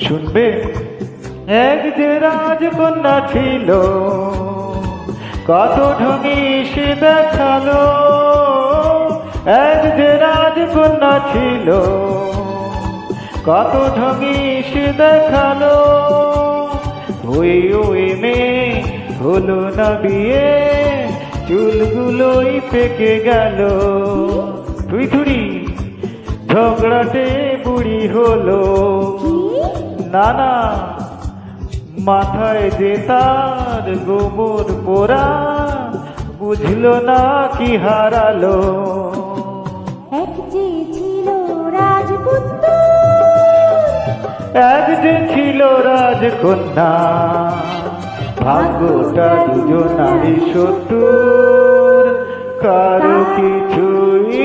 শুনবে, এক যে রাজকন্যা ছিল, কত ঢঙে সে দেখালো। এক যে রাজকন্যা ছিল, কত ঢঙে সে দেখালো। ওই ওই মেয়ে হলো না বিয়ে, চুলগুলোই পেকে গেল। তুই থুড়ি ঝগড়াটে বুড়ি হলো। না না, মাথায় যে তার গোবর পোড়া, বুঝলো না কি হারালো। এক যে ছিল রাজপুত্র, এক যে ছিল রাজকন্যা, ভাগ্যটা দুজনারই শত্রুর, কারো কিছুই